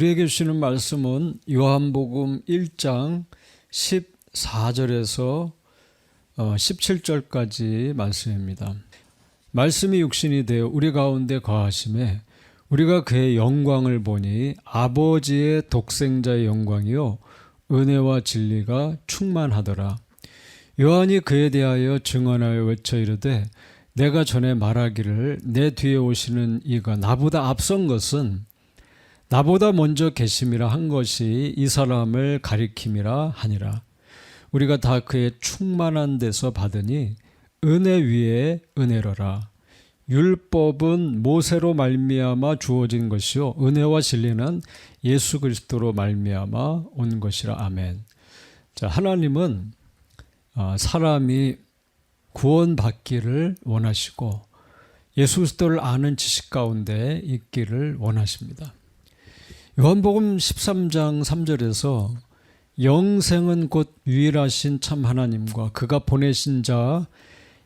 우리에게 주시는 말씀은 요한복음 1장 14절에서 17절까지 말씀입니다. 말씀이 육신이 되어 우리 가운데 거하심에 우리가 그의 영광을 보니 아버지의 독생자의 영광이요 은혜와 진리가 충만하더라. 요한이 그에 대하여 증언하여 외쳐 이르되 내가 전에 말하기를 내 뒤에 오시는 이가 나보다 앞선 것은 나보다 먼저 계심이라 한 것이 이 사람을 가리킴이라 하니라. 우리가 다 그의 충만한 데서 받으니 은혜 위에 은혜로라. 율법은 모세로 말미암아 주어진 것이요 은혜와 진리는 예수 그리스도로 말미암아 온 것이라. 아멘. 자, 하나님은 사람이 구원받기를 원하시고 예수 그리스도를 아는 지식 가운데 있기를 원하십니다. 요한복음 13장 3절에서 영생은 곧 유일하신 참 하나님과 그가 보내신 자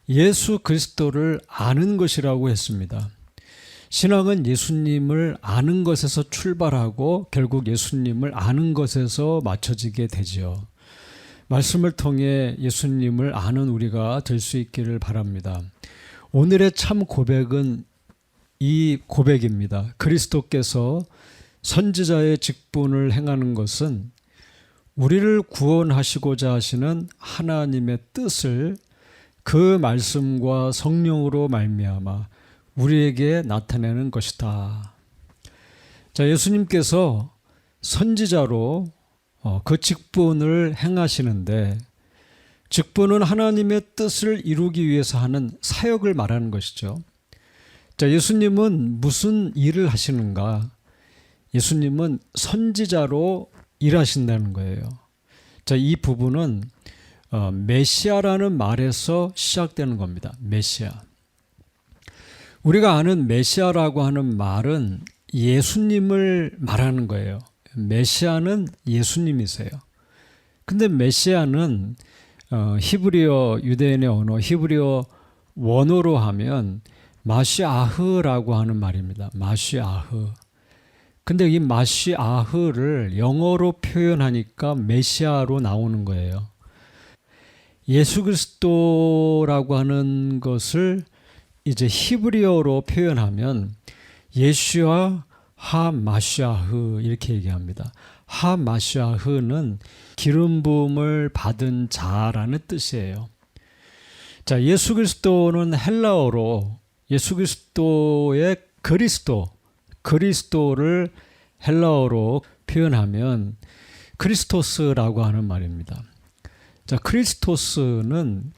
예수 그리스도를 아는 것이라고 했습니다. 신앙은 예수님을 아는 것에서 출발하고 결국 예수님을 아는 것에서 맞춰지게 되지요. 말씀을 통해 예수님을 아는 우리가 될 수 있기를 바랍니다. 오늘의 참 고백은 이 고백입니다. 그리스도께서 선지자의 직분을 행하는 것은 우리를 구원하시고자 하시는 하나님의 뜻을 그 말씀과 성령으로 말미암아 우리에게 나타내는 것이다. 자, 예수님께서 선지자로 그 직분을 행하시는데 직분은 하나님의 뜻을 이루기 위해서 하는 사역을 말하는 것이죠. 자, 예수님은 무슨 일을 하시는가? 예수님은 선지자로 일하신다는 거예요. 자, 이 부분은 메시아라는 말에서 시작되는 겁니다. 메시아. 우리가 아는 메시아라고 하는 말은 예수님을 말하는 거예요. 메시아는 예수님이세요. 근데 메시아는 히브리어, 유대인의 언어, 히브리어 원어로 하면 마시아흐라고 하는 말입니다. 마시아흐. 근데 이 마시아흐를 영어로 표현하니까 메시아로 나오는 거예요. 예수 그리스도라고 하는 것을 이제 히브리어로 표현하면 예슈아 하 마시아흐 이렇게 얘기합니다. 하 마시아흐는 기름 부음을 받은 자라는 뜻이에요. 자, 예수 그리스도는 헬라어로 예수 그리스도의 그리스도를 헬라어로 표현하면 크리스토스라고 하는 말입니다. 자, 크리스토스는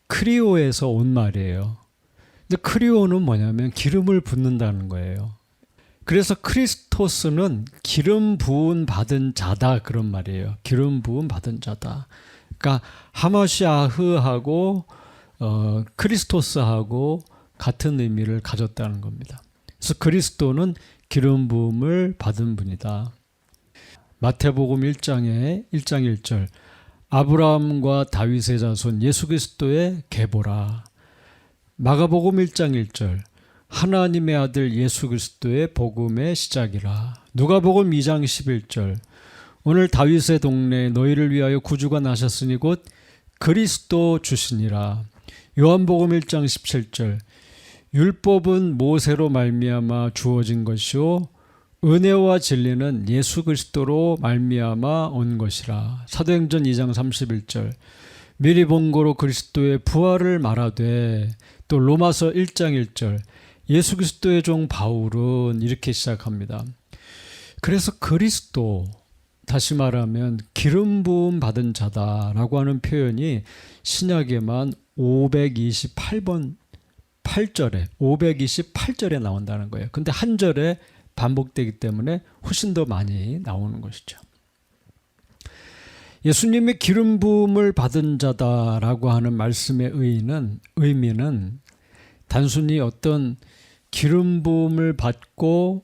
크리오에서 온 말이에요. 근데 크리오는 뭐냐면 기름을 붓는다는 거예요. 그래서 크리스토스는 기름 부음 받은 자다 그런 말이에요. 기름 부음 받은 자다. 그러니까 하마시아흐하고 크리스토스하고 같은 의미를 가졌다는 겁니다. 그래서 그리스도는 기름 부음을 받은 분이다. 마태복음 1장 1절 아브라함과 다윗의 자손 예수 그리스도의 계보라. 마가복음 1장 1절 하나님의 아들 예수 그리스도의 복음의 시작이라. 누가복음 2장 11절 오늘 다윗의 동네에 너희를 위하여 구주가 나셨으니 곧 그리스도 주시니라. 요한복음 1장 17절 율법은 모세로 말미암아 주어진 것이요 은혜와 진리는 예수 그리스도로 말미암아 온 것이라. 사도행전 2장 31절 미리 본 거로 그리스도의 부활을 말하되, 또 로마서 1장 1절 예수 그리스도의 종 바울은 이렇게 시작합니다. 그래서 그리스도, 다시 말하면 기름 부음 받은 자다라고 하는 표현이 신약에만 528절에 나온다는 거예요. 근데 한 절에 반복되기 때문에 훨씬 더 많이 나오는 것이죠. 예수님의 기름 부음을 받은 자다라고 하는 말씀의 의미는 단순히 어떤 기름 부음을 받고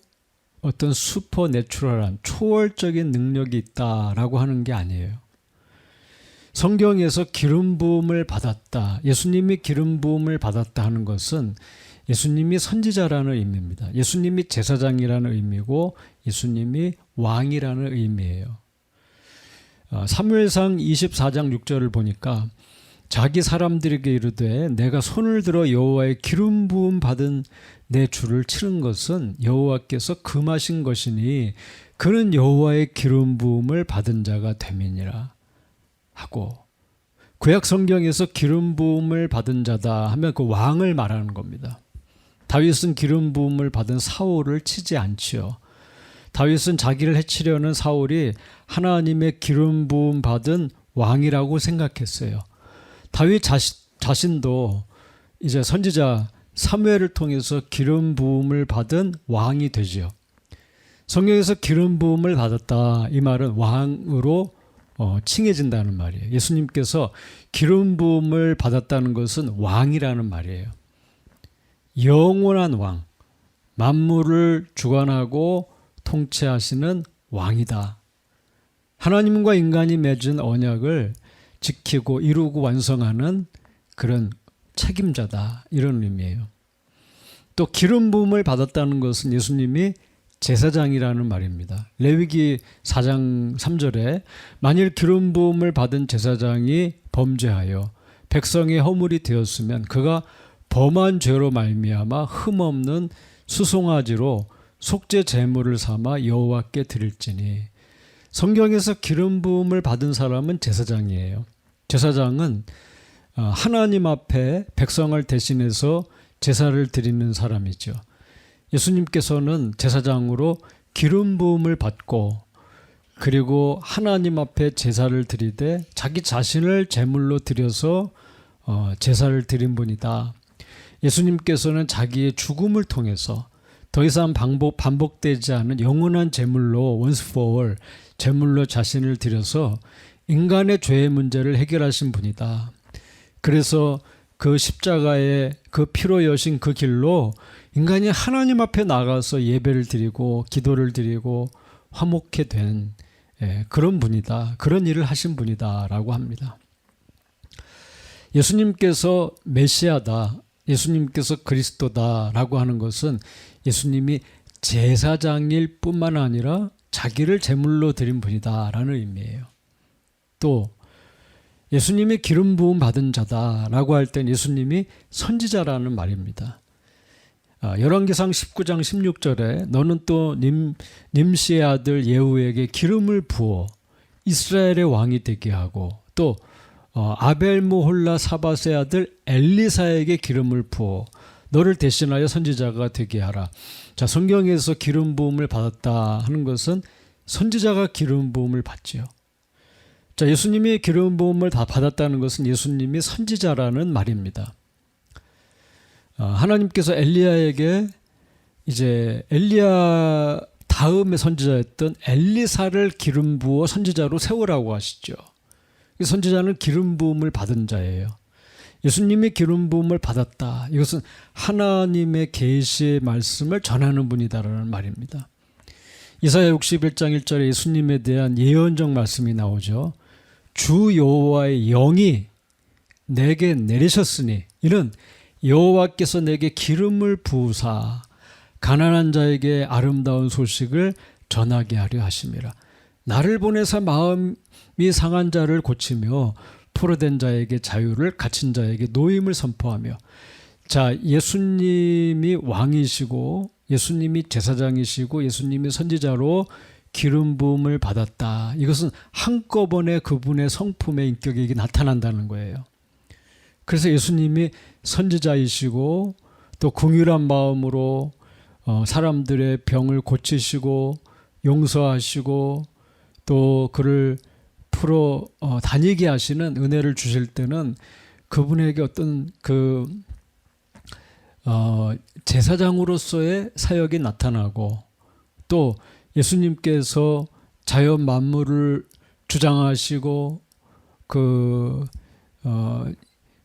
어떤 슈퍼내추럴한 초월적인 능력이 있다라고 하는 게 아니에요. 성경에서 기름 부음을 받았다, 예수님이 기름 부음을 받았다 하는 것은 예수님이 선지자라는 의미입니다. 예수님이 제사장이라는 의미고 예수님이 왕이라는 의미예요. 사무엘상 24장 6절을 보니까 자기 사람들에게 이르되 내가 손을 들어 여호와의 기름 부음 받은 내 주를 치는 것은 여호와께서 금하신 것이니 그는 여호와의 기름 부음을 받은 자가 됨이니라 하고, 구약 성경에서 기름 부음을 받은 자다 하면 그 왕을 말하는 겁니다. 다윗은 기름 부음을 받은 사울을 치지 않지요. 다윗은 자기를 해치려는 사울이 하나님의 기름 부음 받은 왕이라고 생각했어요. 다윗 자신도 이제 선지자 사무엘을 통해서 기름 부음을 받은 왕이 되지요. 성경에서 기름 부음을 받았다, 이 말은 왕으로 칭해진다는 말이에요. 예수님께서 기름 부음을 받았다는 것은 왕이라는 말이에요. 영원한 왕, 만물을 주관하고 통치하시는 왕이다. 하나님과 인간이 맺은 언약을 지키고 이루고 완성하는 그런 책임자다, 이런 의미예요. 또 기름 부음을 받았다는 것은 예수님이 제사장이라는 말입니다. 레위기 4장 3절에 만일 기름 부음을 받은 제사장이 범죄하여 백성의 허물이 되었으면 그가 범한 죄로 말미암아 흠없는 수송아지로 속죄 제물을 삼아 여호와께 드릴지니. 성경에서 기름 부음을 받은 사람은 제사장이에요. 제사장은 하나님 앞에 백성을 대신해서 제사를 드리는 사람이죠. 예수님께서는 제사장으로 기름 부음을 받고 그리고 하나님 앞에 제사를 드리되 자기 자신을 제물로 드려서 제사를 드린 분이다. 예수님께서는 자기의 죽음을 통해서 더 이상 반복되지 않은 영원한 제물로 once for all 제물로 자신을 드려서 인간의 죄의 문제를 해결하신 분이다. 그래서 그 십자가의 그 피로 여신 그 길로 인간이 하나님 앞에 나가서 예배를 드리고 기도를 드리고 화목해 된 그런 분이다. 그런 일을 하신 분이다 라고 합니다. 예수님께서 메시아다, 예수님께서 그리스도다 라고 하는 것은 예수님이 제사장일 뿐만 아니라 자기를 제물로 드린 분이다 라는 의미예요. 또 예수님이 기름 부음 받은 자다라고 할 땐 예수님이 선지자라는 말입니다. 열왕기상 19장 16절에 너는 또 님시의 아들 예후에게 기름을 부어 이스라엘의 왕이 되게 하고, 또 아벨모홀라 사밧의 아들 엘리사에게 기름을 부어 너를 대신하여 선지자가 되게 하라. 자, 성경에서 기름 부음을 받았다 하는 것은 선지자가 기름 부음을 받지요. 자, 예수님이 기름 부음을 다 받았다는 것은 예수님이 선지자라는 말입니다. 하나님께서 엘리야에게 이제 엘리야 다음에 선지자였던 엘리사를 기름 부어 선지자로 세우라고 하시죠. 선지자는 기름 부음을 받은 자예요. 예수님이 기름 부음을 받았다. 이것은 하나님의 계시의 말씀을 전하는 분이다라는 말입니다. 이사야 61장 1절에 예수님에 대한 예언적 말씀이 나오죠. 주 여호와의 영이 내게 내리셨으니 이는 여호와께서 내게 기름을 부으사 가난한 자에게 아름다운 소식을 전하게 하려 하심이라. 나를 보내사 마음이 상한 자를 고치며 포로된 자에게 자유를, 갇힌 자에게 노임을 선포하며. 자, 예수님이 왕이시고 예수님이 제사장이시고 예수님이 선지자로 기름 부음을 받았다. 이것은 한꺼번에 그분의 성품의 인격이 나타난다는 거예요. 그래서 예수님이 선지자이시고 또 긍휼한 마음으로 사람들의 병을 고치시고 용서하시고 또 그를 풀어 다니게 하시는 은혜를 주실 때는 그분에게 어떤 제사장으로서의 사역이 나타나고, 또 예수님께서 자연 만물을 주장하시고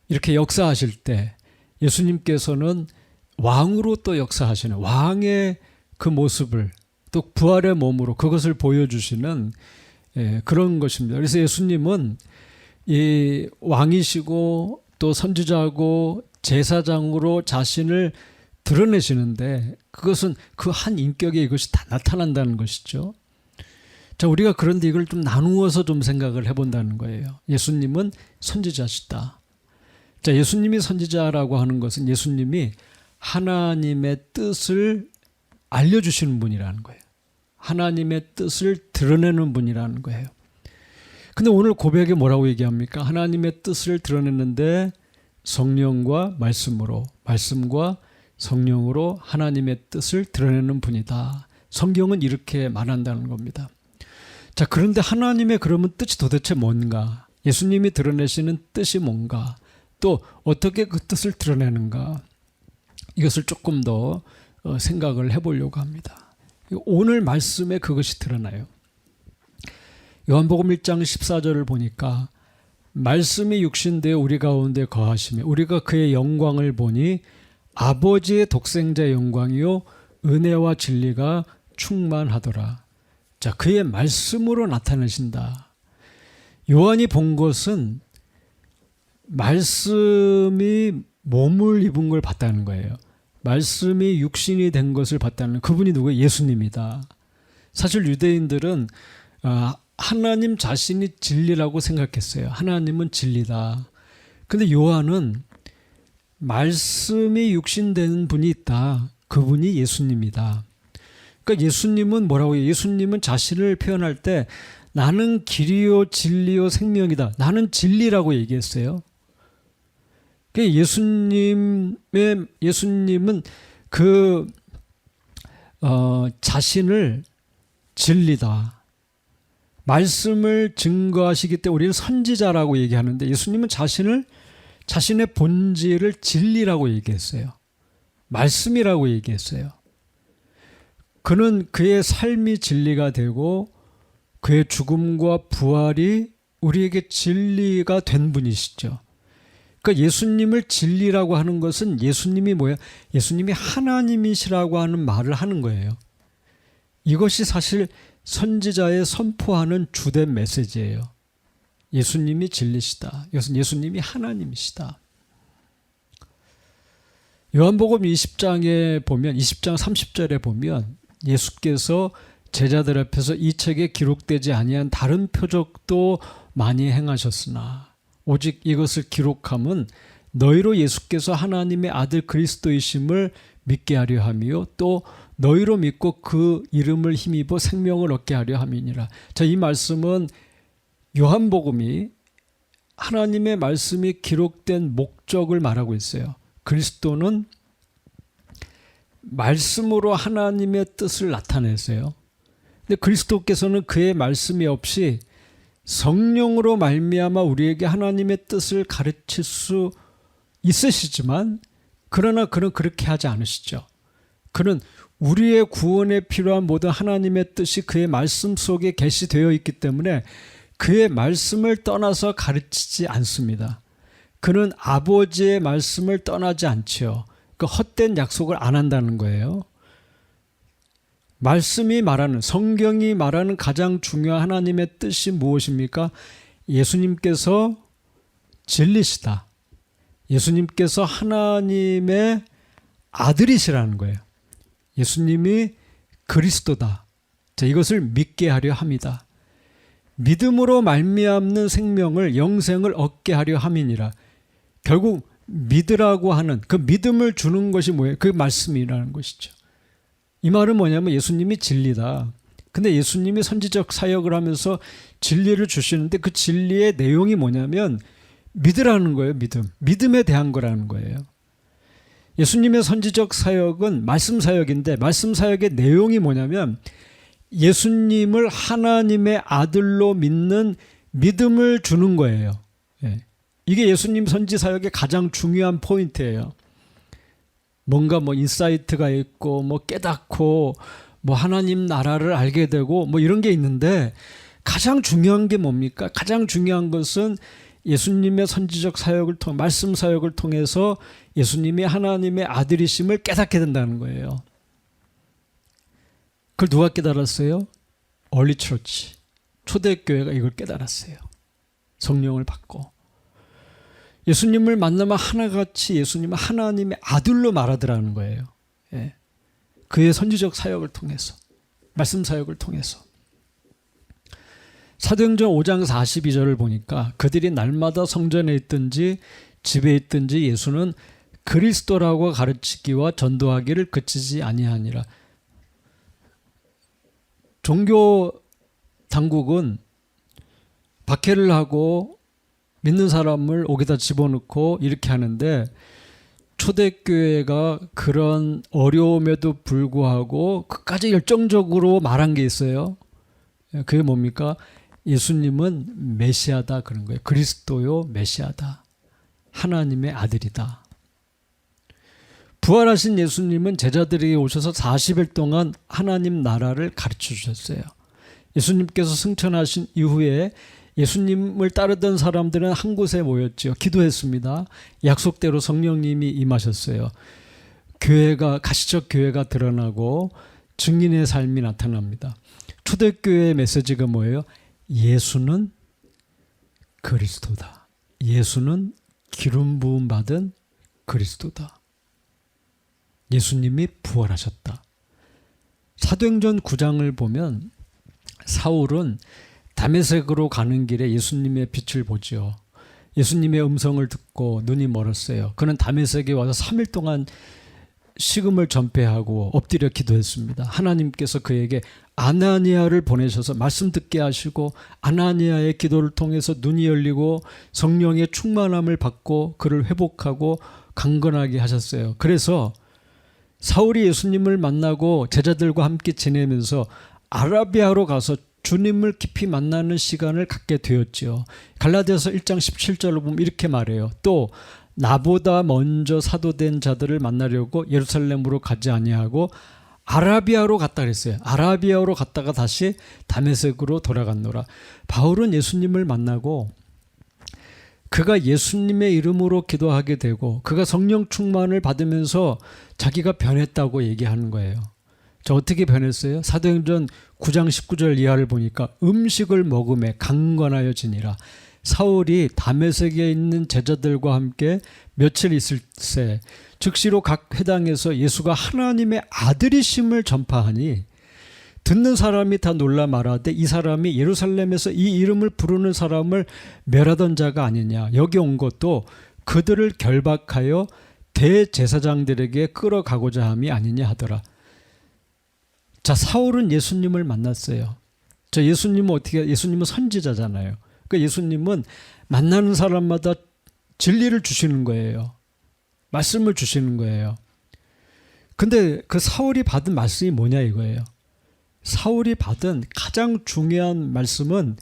이렇게 역사하실 때 예수님께서는 왕으로 또 역사하시는 왕의 그 모습을 또 부활의 몸으로 그것을 보여주시는 그런 것입니다. 그래서 예수님은 이 왕이시고 또 선지자고 제사장으로 자신을 드러내시는데 그것은 그 한 인격에 이것이 다 나타난다는 것이죠. 자, 우리가 그런데 이걸 좀 나누어서 좀 생각을 해본다는 거예요. 예수님은 선지자시다. 자, 예수님이 선지자라고 하는 것은 예수님이 하나님의 뜻을 알려주시는 분이라는 거예요. 하나님의 뜻을 드러내는 분이라는 거예요. 근데 오늘 고백에 뭐라고 얘기합니까? 하나님의 뜻을 드러냈는데 성령과 말씀으로, 말씀과 성령으로 하나님의 뜻을 드러내는 분이다. 성경은 이렇게 말한다는 겁니다. 자, 그런데 하나님의 그러면 뜻이 도대체 뭔가? 예수님이 드러내시는 뜻이 뭔가? 또 어떻게 그 뜻을 드러내는가? 이것을 조금 더 생각을 해보려고 합니다. 오늘 말씀에 그것이 드러나요. 요한복음 1장 14절을 보니까 말씀이 육신되어 우리 가운데 거하시며 우리가 그의 영광을 보니 아버지의 독생자의 영광이요 은혜와 진리가 충만하더라. 자, 그의 말씀으로 나타내신다. 요한이 본 것은 말씀이 몸을 입은 걸 봤다는 거예요. 말씀이 육신이 된 것을 봤다는, 그분이 누구예요? 예수님이다. 사실 유대인들은 하나님 자신이 진리라고 생각했어요. 하나님은 진리다. 근데 요한은 말씀이 육신된 분이 있다. 그분이 예수님이다. 그러니까 예수님은 뭐라고 해요? 예수님은 자신을 표현할 때 나는 길이요 진리요 생명이다. 나는 진리라고 얘기했어요. 그러니까 예수님은 자신을 진리다. 말씀을 증거하시기 때문에 우리는 선지자라고 얘기하는데 예수님은 자신의 본질을 진리라고 얘기했어요. 말씀이라고 얘기했어요. 그는 그의 삶이 진리가 되고 그의 죽음과 부활이 우리에게 진리가 된 분이시죠. 그러니까 예수님을 진리라고 하는 것은 예수님이 뭐야? 예수님이 하나님이시라고 하는 말을 하는 거예요. 이것이 사실 선지자의 선포하는 주된 메시지예요. 예수님이 진리시다. 이것은 예수님이 하나님이시다. 요한복음 20장에 보면 20장 30절에 보면 예수께서 제자들 앞에서 이 책에 기록되지 아니한 다른 표적도 많이 행하셨으나 오직 이것을 기록함은 너희로 예수께서 하나님의 아들 그리스도이심을 믿게 하려 함이요 또 너희로 믿고 그 이름을 힘입어 생명을 얻게 하려 함이니라. 자, 이 말씀은 요한복음이 하나님의 말씀이 기록된 목적을 말하고 있어요. 그리스도는 말씀으로 하나님의 뜻을 나타내세요. 근데 그리스도께서는 그의 말씀이 없이 성령으로 말미암아 우리에게 하나님의 뜻을 가르칠 수 있으시지만 그러나 그는 그렇게 하지 않으시죠. 그는 우리의 구원에 필요한 모든 하나님의 뜻이 그의 말씀 속에 계시되어 있기 때문에 그의 말씀을 떠나서 가르치지 않습니다. 그는 아버지의 말씀을 떠나지 않지요. 그 헛된 약속을 안 한다는 거예요. 말씀이 말하는, 성경이 말하는 가장 중요한 하나님의 뜻이 무엇입니까? 예수님께서 진리시다. 예수님께서 하나님의 아들이시라는 거예요. 예수님이 그리스도다. 자, 이것을 믿게 하려 합니다. 믿음으로 말미암는 생명을 영생을 얻게 하려 함이니라. 결국 믿으라고 하는 그 믿음을 주는 것이 뭐예요? 그 말씀이라는 것이죠. 이 말은 뭐냐면 예수님이 진리다. 근데 예수님이 선지적 사역을 하면서 진리를 주시는데 그 진리의 내용이 뭐냐면 믿으라는 거예요. 믿음에 대한 거라는 거예요. 예수님의 선지적 사역은 말씀 사역인데 말씀 사역의 내용이 뭐냐면 예수님을 하나님의 아들로 믿는 믿음을 주는 거예요. 이게 예수님 선지 사역의 가장 중요한 포인트예요. 뭔가 인사이트가 있고 깨닫고 하나님 나라를 알게 되고 이런 게 있는데 가장 중요한 게 뭡니까? 가장 중요한 것은 예수님의 선지적 사역을 통해 말씀 사역을 통해서 예수님이 하나님의 아들이심을 깨닫게 된다는 거예요. 그걸 누가 깨달았어요? 얼리 처치, 초대교회가 이걸 깨달았어요. 성령을 받고 예수님을 만나면 하나같이 예수님은 하나님의 아들로 말하더라는 거예요. 그의 선지적 사역을 통해서, 말씀 사역을 통해서. 사도행전 5장 42절을 보니까 그들이 날마다 성전에 있든지 집에 있든지 예수는 그리스도라고 가르치기와 전도하기를 그치지 아니하니라. 종교 당국은 박해를 하고 믿는 사람을 옥에다 집어넣고 이렇게 하는데 초대교회가 그런 어려움에도 불구하고 끝까지 열정적으로 말한 게 있어요. 그게 뭡니까? 예수님은 메시아다 그런 거예요. 그리스도요 메시아다. 하나님의 아들이다. 부활하신 예수님은 제자들에게 오셔서 40일 동안 하나님 나라를 가르쳐 주셨어요. 예수님께서 승천하신 이후에 예수님을 따르던 사람들은 한 곳에 모였죠. 기도했습니다. 약속대로 성령님이 임하셨어요. 가시적 교회가 드러나고 증인의 삶이 나타납니다. 초대교회의 메시지가 뭐예요? 예수는 그리스도다. 예수는 기름 부음 받은 그리스도다. 예수님이 부활하셨다. 사도행전 9장을 보면 사울은 다메섹으로 가는 길에 예수님의 빛을 보죠. 예수님의 음성을 듣고 눈이 멀었어요. 그는 다메섹에 와서 3일 동안 식음을 전폐하고 엎드려 기도했습니다. 하나님께서 그에게 아나니아를 보내셔서 말씀 듣게 하시고 아나니아의 기도를 통해서 눈이 열리고 성령의 충만함을 받고 그를 회복하고 강건하게 하셨어요. 그래서 사울이 예수님을 만나고 제자들과 함께 지내면서 아라비아로 가서 주님을 깊이 만나는 시간을 갖게 되었죠. 갈라디아서 1장 17절로 보면 이렇게 말해요. 또 나보다 먼저 사도된 자들을 만나려고 예루살렘으로 가지 아니하고 아라비아로 갔다 그랬어요. 아라비아로 갔다가 다시 다메섹으로 돌아갔노라. 바울은 예수님을 만나고 그가 예수님의 이름으로 기도하게 되고 그가 성령 충만을 받으면서 자기가 변했다고 얘기하는 거예요. 저 어떻게 변했어요? 사도행전 9장 19절 이하를 보니까 음식을 먹음에 강건하여지니라. 사울이 다메섹에 있는 제자들과 함께 며칠 있을새 즉시로 각 회당에서 예수가 하나님의 아들이심을 전파하니 듣는 사람이 다 놀라 말하되 이 사람이 예루살렘에서 이 이름을 부르는 사람을 멸하던 자가 아니냐. 여기 온 것도 그들을 결박하여 대제사장들에게 끌어가고자 함이 아니냐 하더라. 자, 사울은 예수님을 만났어요. 예수님은 선지자잖아요. 그러니까 예수님은 만나는 사람마다 진리를 주시는 거예요. 말씀을 주시는 거예요. 근데 그 사울이 받은 말씀이 뭐냐 이거예요. 사울이 받은 가장 중요한 말씀은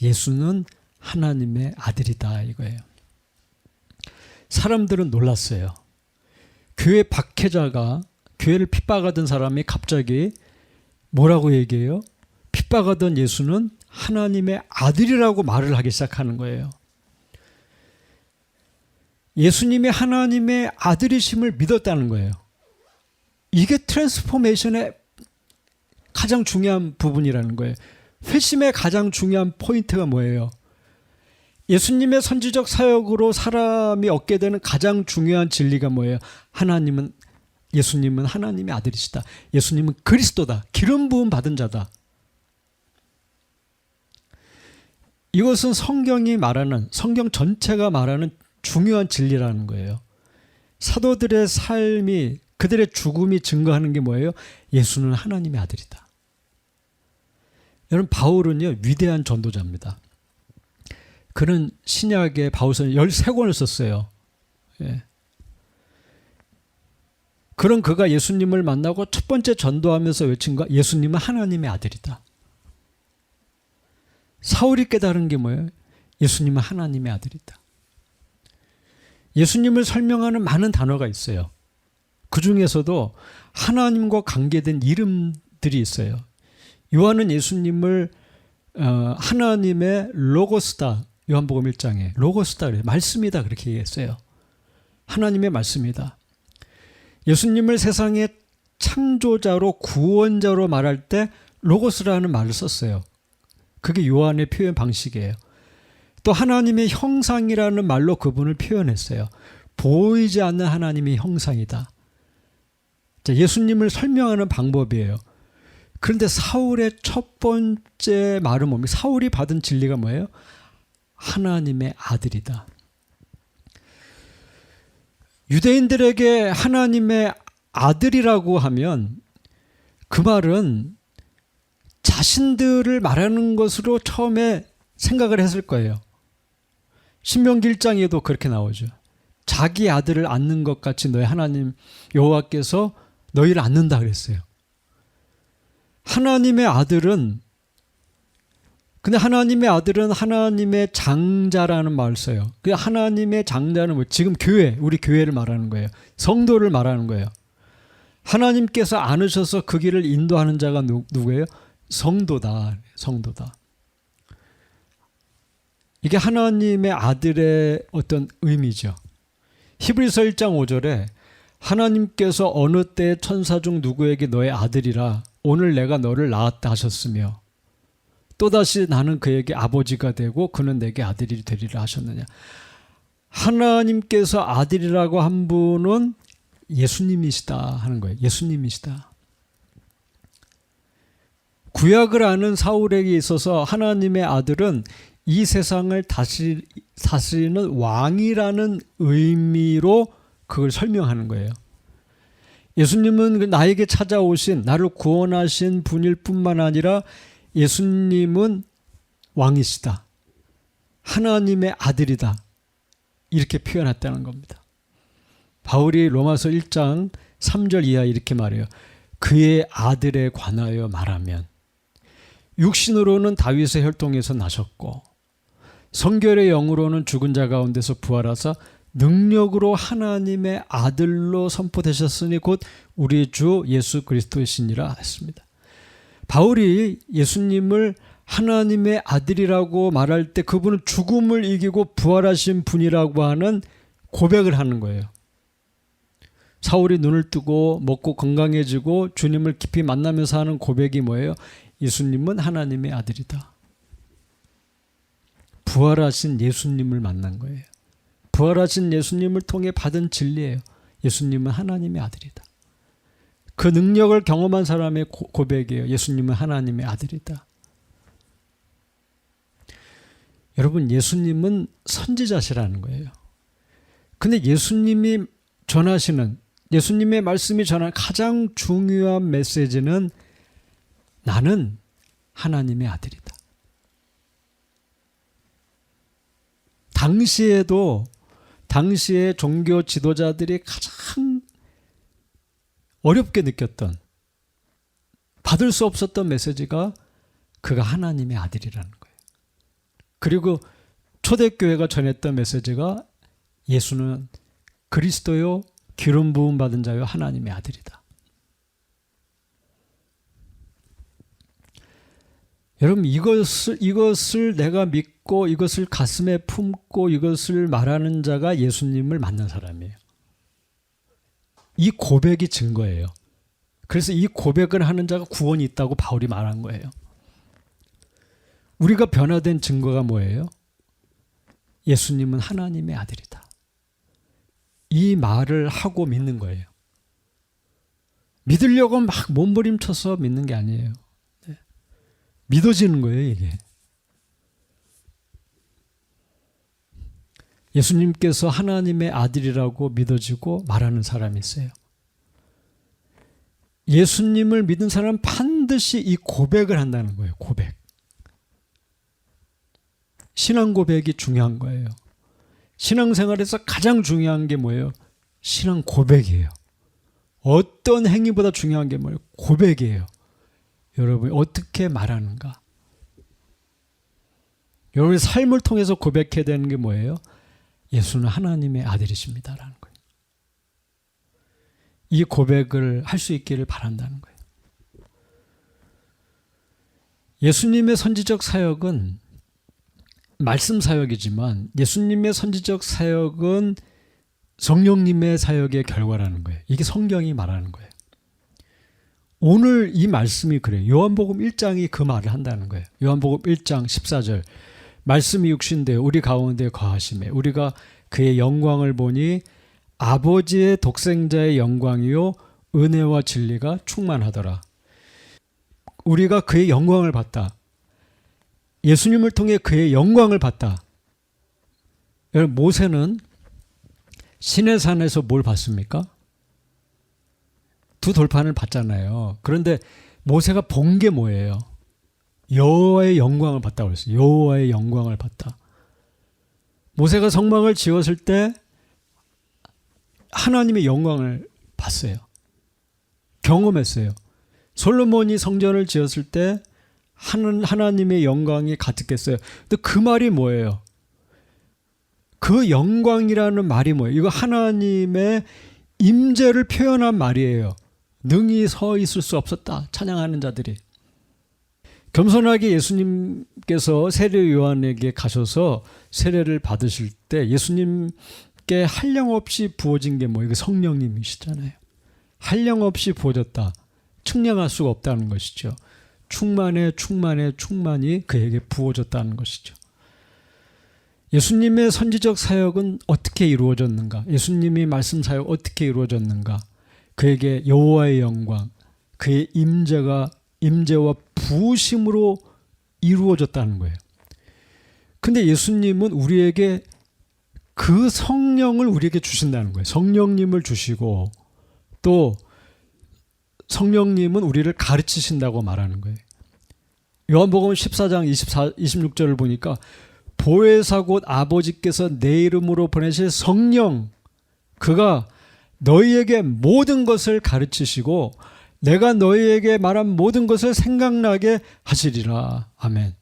예수는 하나님의 아들이다 이거예요. 사람들은 놀랐어요. 교회 박해자가 교회를 핍박하던 사람이 갑자기 뭐라고 얘기해요? 핍박하던 예수는 하나님의 아들이라고 말을 하기 시작하는 거예요. 예수님이 하나님의 아들이심을 믿었다는 거예요. 이게 트랜스포메이션의 가장 중요한 부분이라는 거예요. 회심의 가장 중요한 포인트가 뭐예요? 예수님의 선지적 사역으로 사람이 얻게 되는 가장 중요한 진리가 뭐예요? 예수님은 하나님의 아들이시다. 예수님은 그리스도다. 기름 부음 받은 자다. 이것은 성경이 말하는, 성경 전체가 말하는 중요한 진리라는 거예요. 사도들의 삶이, 그들의 죽음이 증거하는 게 뭐예요? 예수는 하나님의 아들이다. 여러분, 바울은요, 위대한 전도자입니다. 그는 신약의 바울서는 13권을 썼어요. 예. 그런 그가 예수님을 만나고 첫 번째 전도하면서 외친 거, 예수님은 하나님의 아들이다. 사울이 깨달은 게 뭐예요? 예수님은 하나님의 아들이다. 예수님을 설명하는 많은 단어가 있어요. 그 중에서도 하나님과 관계된 이름들이 있어요. 요한은 예수님을 하나님의 로고스다, 요한복음 1장에 로고스다 그래요. 말씀이다 그렇게 얘기했어요. 하나님의 말씀이다. 예수님을 세상의 창조자로 구원자로 말할 때 로고스라는 말을 썼어요. 그게 요한의 표현 방식이에요. 또 하나님의 형상이라는 말로 그분을 표현했어요. 보이지 않는 하나님의 형상이다. 예수님을 설명하는 방법이에요. 그런데 사울의 첫 번째 말은 뭡니까? 사울이 받은 진리가 뭐예요? 하나님의 아들이다. 유대인들에게 하나님의 아들이라고 하면 그 말은 자신들을 말하는 것으로 처음에 생각을 했을 거예요. 신명기 1장에도 그렇게 나오죠. 자기 아들을 낳는 것 같이 너희 하나님 여호와께서 너희를 낳는다 그랬어요. 하나님의 아들은, 근데 하나님의 아들은 하나님의 장자라는 말을 써요. 그 하나님의 장자는 뭐 지금 교회, 우리 교회를 말하는 거예요. 성도를 말하는 거예요. 하나님께서 안으셔서 그 길을 인도하는 자가 누구예요? 성도다. 성도다. 이게 하나님의 아들의 어떤 의미죠. 히브리서 1장 5절에 하나님께서 어느 때 천사 중 누구에게 너의 아들이라 오늘 내가 너를 낳았다 하셨으며 또다시 나는 그에게 아버지가 되고 그는 내게 아들이 되리라 하셨느냐. 하나님께서 아들이라고 한 분은 예수님이시다 하는 거예요. 예수님이시다. 구약을 아는 사울에게 있어서 하나님의 아들은 이 세상을 다스리는 왕이라는 의미로 그걸 설명하는 거예요. 예수님은 나에게 찾아오신, 나를 구원하신 분일 뿐만 아니라 예수님은 왕이시다. 하나님의 아들이다. 이렇게 표현했다는 겁니다. 바울이 로마서 1장 3절 이하 이렇게 말해요. 그의 아들에 관하여 말하면 육신으로는 다윗의 혈통에서 나셨고 성결의 영으로는 죽은 자 가운데서 부활하사 능력으로 하나님의 아들로 선포되셨으니 곧 우리 주 예수 그리스도이시니라 했습니다. 바울이 예수님을 하나님의 아들이라고 말할 때 그분은 죽음을 이기고 부활하신 분이라고 하는 고백을 하는 거예요. 사울이 눈을 뜨고 먹고 건강해지고 주님을 깊이 만나면서 하는 고백이 뭐예요? 예수님은 하나님의 아들이다. 부활하신 예수님을 만난 거예요. 부활하신 예수님을 통해 받은 진리예요. 예수님은 하나님의 아들이다. 그 능력을 경험한 사람의 고백이에요. 예수님은 하나님의 아들이다. 여러분, 예수님은 선지자시라는 거예요. 근데 예수님이 전하시는, 예수님의 말씀이 전하는 가장 중요한 메시지는 나는 하나님의 아들이다. 당시에 종교 지도자들이 가장 어렵게 느꼈던, 받을 수 없었던 메시지가 그가 하나님의 아들이라는 거예요. 그리고 초대교회가 전했던 메시지가 예수는 그리스도요 기름 부음 받은 자요 하나님의 아들이다. 여러분, 이것을 내가 믿고 이것을 가슴에 품고 이것을 말하는 자가 예수님을 만난 사람이에요. 이 고백이 증거예요. 그래서 이 고백을 하는 자가 구원이 있다고 바울이 말한 거예요. 우리가 변화된 증거가 뭐예요? 예수님은 하나님의 아들이다. 이 말을 하고 믿는 거예요. 믿으려고 막 몸부림쳐서 믿는 게 아니에요. 믿어지는 거예요, 이게. 예수님께서 하나님의 아들이라고 믿어지고 말하는 사람이 있어요. 예수님을 믿은 사람은 반드시 이 고백을 한다는 거예요. 고백. 신앙 고백이 중요한 거예요. 신앙생활에서 가장 중요한 게 뭐예요? 신앙 고백이에요. 어떤 행위보다 중요한 게 뭐예요? 고백이에요. 여러분이 어떻게 말하는가? 여러분의 삶을 통해서 고백해야 되는 게 뭐예요? 예수는 하나님의 아들이십니다라는 거예요. 이 고백을 할 수 있기를 바란다는 거예요. 예수님의 선지적 사역은 말씀 사역이지만 예수님의 선지적 사역은 성령님의 사역의 결과라는 거예요. 이게 성경이 말하는 거예요. 오늘 이 말씀이 그래요. 요한복음 1장이 그 말을 한다는 거예요. 요한복음 1장 14절 말씀이 육신되어 우리 가운데 거하심에 우리가 그의 영광을 보니 아버지의 독생자의 영광이요 은혜와 진리가 충만하더라. 우리가 그의 영광을 봤다. 예수님을 통해 그의 영광을 봤다. 여러분, 모세는 시내산에서 뭘 봤습니까? 두 돌판을 봤잖아요. 그런데 모세가 본 게 뭐예요? 여호와의 영광을 봤다고 그랬어요. 여호와의 영광을 봤다. 모세가 성막을 지었을 때 하나님의 영광을 봤어요. 경험했어요. 솔로몬이 성전을 지었을 때 하나님의 영광이 가득했어요. 근데 그 말이 뭐예요? 그 영광이라는 말이 뭐예요? 이거 하나님의 임재를 표현한 말이에요. 능히 서 있을 수 없었다. 찬양하는 자들이. 겸손하게 예수님께서 세례 요한에게 가셔서 세례를 받으실 때 예수님께 한량없이 부어진 게 뭐예요? 성령님이시잖아요. 한량없이 부어졌다. 측량할 수가 없다는 것이죠. 충만이 그에게 부어졌다는 것이죠. 예수님의 선지적 사역은 어떻게 이루어졌는가? 예수님이 말씀 사역 어떻게 이루어졌는가? 그에게 여호와의 영광, 그의 임재와 부으심으로 이루어졌다는 거예요. 근데 예수님은 우리에게 그 성령을 우리에게 주신다는 거예요. 성령님을 주시고 또 성령님은 우리를 가르치신다고 말하는 거예요. 요한복음 14장 26절을 보니까 보혜사 곧 아버지께서 내 이름으로 보내실 성령 그가 너희에게 모든 것을 가르치시고 내가 너희에게 말한 모든 것을 생각나게 하시리라. 아멘.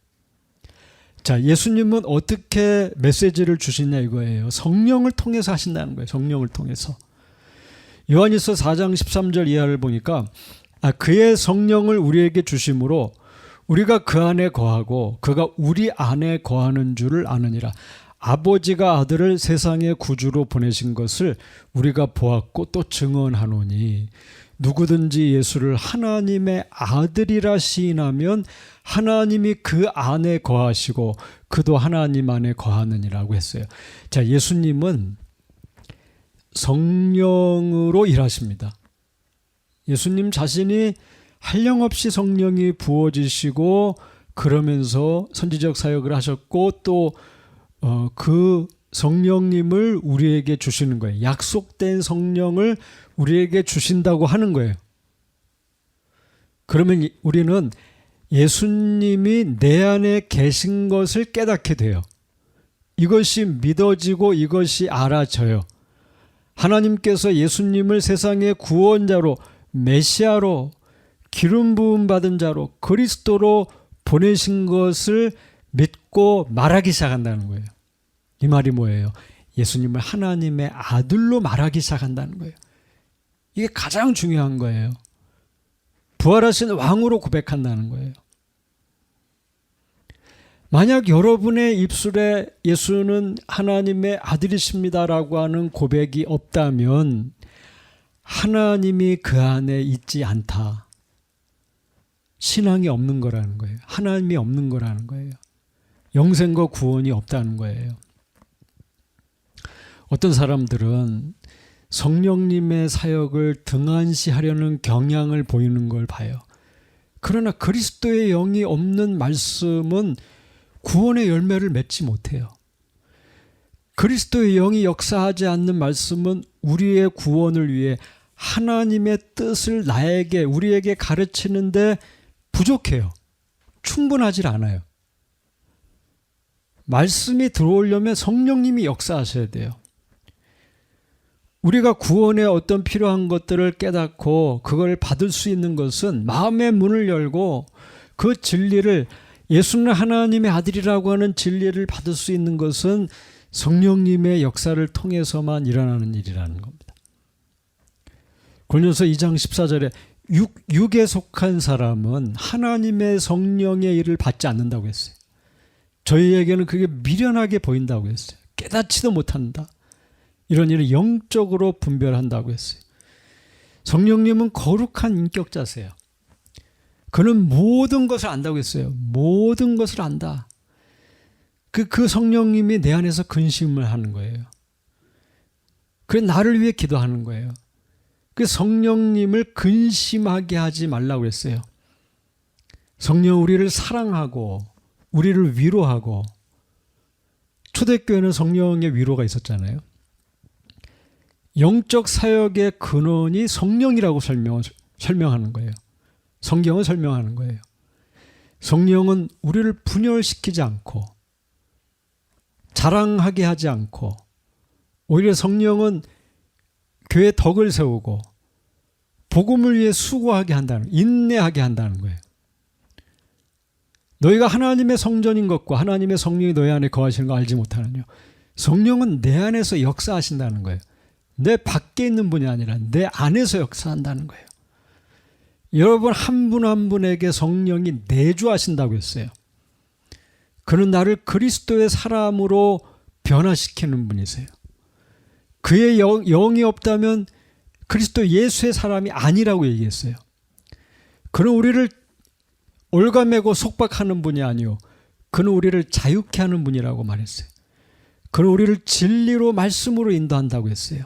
자, 예수님은 어떻게 메시지를 주시냐 이거예요. 성령을 통해서 하신다는 거예요. 성령을 통해서. 요한일서 4장 13절 이하를 보니까 그의 성령을 우리에게 주심으로 우리가 그 안에 거하고 그가 우리 안에 거하는 줄을 아느니라. 아버지가 아들을 세상의 구주로 보내신 것을 우리가 보았고 또 증언하노니 누구든지 예수를 하나님의 아들이라 시인하면 하나님이 그 안에 거하시고 그도 하나님 안에 거하느니라고 했어요. 자, 예수님은 성령으로 일하십니다. 예수님 자신이 한량없이 성령이 부어지시고 그러면서 선지적 사역을 하셨고 또 그 성령님을 우리에게 주시는 거예요. 약속된 성령을 우리에게 주신다고 하는 거예요. 그러면 우리는 예수님이 내 안에 계신 것을 깨닫게 돼요. 이것이 믿어지고 이것이 알아져요. 하나님께서 예수님을 세상의 구원자로 메시아로 기름 부음 받은 자로 그리스도로 보내신 것을 믿고 말하기 시작한다는 거예요. 이 말이 뭐예요? 예수님을 하나님의 아들로 말하기 시작한다는 거예요. 이게 가장 중요한 거예요. 부활하신 왕으로 고백한다는 거예요. 만약 여러분의 입술에 예수는 하나님의 아들이십니다라고 하는 고백이 없다면 하나님이 그 안에 있지 않다. 신앙이 없는 거라는 거예요. 하나님이 없는 거라는 거예요. 영생과 구원이 없다는 거예요. 어떤 사람들은 성령님의 사역을 등한시하려는 경향을 보이는 걸 봐요. 그러나 그리스도의 영이 없는 말씀은 구원의 열매를 맺지 못해요. 그리스도의 영이 역사하지 않는 말씀은 우리의 구원을 위해 하나님의 뜻을 우리에게 가르치는데 부족해요. 충분하지 않아요. 말씀이 들어오려면 성령님이 역사하셔야 돼요. 우리가 구원에 어떤 필요한 것들을 깨닫고 그걸 받을 수 있는 것은 마음의 문을 열고 그 진리를, 예수는 하나님의 아들이라고 하는 진리를 받을 수 있는 것은 성령님의 역사를 통해서만 일어나는 일이라는 겁니다. 고린도서 2장 14절에 육에 속한 사람은 하나님의 성령의 일을 받지 않는다고 했어요. 저희에게는 그게 미련하게 보인다고 했어요. 깨닫지도 못한다. 이런 일을 영적으로 분별한다고 했어요. 성령님은 거룩한 인격자세요. 그는 모든 것을 안다고 했어요. 모든 것을 안다. 그 성령님이 내 안에서 근심을 하는 거예요. 그래 나를 위해 기도하는 거예요. 그 성령님을 근심하게 하지 말라고 했어요. 성령 우리를 사랑하고 우리를 위로하고, 초대교회는 성령의 위로가 있었잖아요. 영적 사역의 근원이 성령이라고 설명하는 거예요. 성경은 설명하는 거예요. 성령은 우리를 분열시키지 않고 자랑하게 하지 않고, 오히려 성령은 교회 덕을 세우고 복음을 위해 수고하게 한다는, 인내하게 한다는 거예요. 너희가 하나님의 성전인 것과 하나님의 성령이 너희 안에 거하시는 거 알지 못하느냐. 성령은 내 안에서 역사하신다는 거예요. 내 밖에 있는 분이 아니라 내 안에서 역사한다는 거예요. 여러분 한 분 한 분에게 성령이 내주하신다고 했어요. 그는 나를 그리스도의 사람으로 변화시키는 분이세요. 그의 영이 없다면 그리스도 예수의 사람이 아니라고 얘기했어요. 그는 우리를 올가매고 속박하는 분이 아니요, 그는 우리를 자유케 하는 분이라고 말했어요. 그는 우리를 진리로 말씀으로 인도한다고 했어요.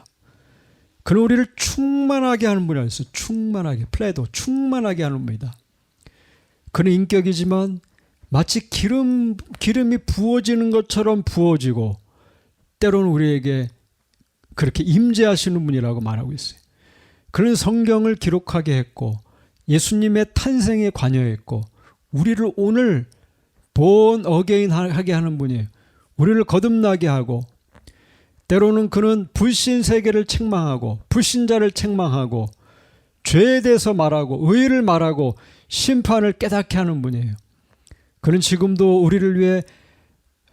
그는 우리를 충만하게 하는 분이라고 했어요. 충만하게, 플레도, 충만하게 하는 분이다. 그는 인격이지만 마치 기름이 부어지는 것처럼 부어지고 때로는 우리에게 그렇게 임재하시는 분이라고 말하고 있어요. 그는 성경을 기록하게 했고 예수님의 탄생에 관여했고 우리를 오늘 born again 하게 하는 분이에요. 우리를 거듭나게 하고, 때로는 그는 불신 세계를 책망하고 불신자를 책망하고 죄에 대해서 말하고 의를 말하고 심판을 깨닫게 하는 분이에요. 그는 지금도 우리를 위해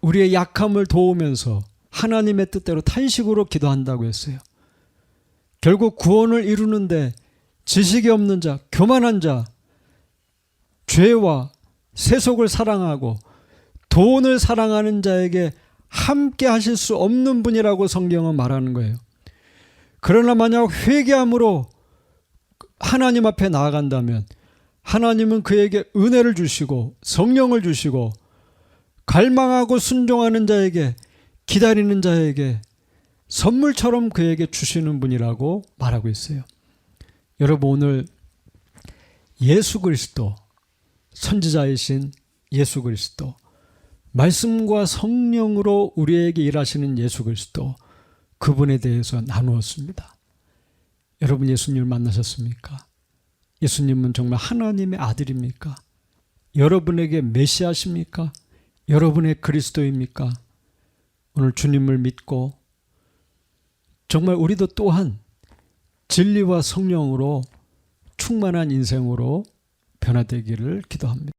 우리의 약함을 도우면서 하나님의 뜻대로 탄식으로 기도한다고 했어요. 결국 구원을 이루는데 지식이 없는 자, 교만한 자, 죄와 세속을 사랑하고 돈을 사랑하는 자에게 함께 하실 수 없는 분이라고 성경은 말하는 거예요. 그러나 만약 회개함으로 하나님 앞에 나아간다면 하나님은 그에게 은혜를 주시고 성령을 주시고 갈망하고 순종하는 자에게, 기다리는 자에게 선물처럼 그에게 주시는 분이라고 말하고 있어요. 여러분 오늘 예수 그리스도, 선지자이신 예수 그리스도, 말씀과 성령으로 우리에게 일하시는 예수 그리스도, 그분에 대해서 나누었습니다. 여러분 예수님을 만나셨습니까? 예수님은 정말 하나님의 아들입니까? 여러분에게 메시아십니까? 여러분의 그리스도입니까? 오늘 주님을 믿고 정말 우리도 또한 진리와 성령으로 충만한 인생으로 변화되기를 기도합니다.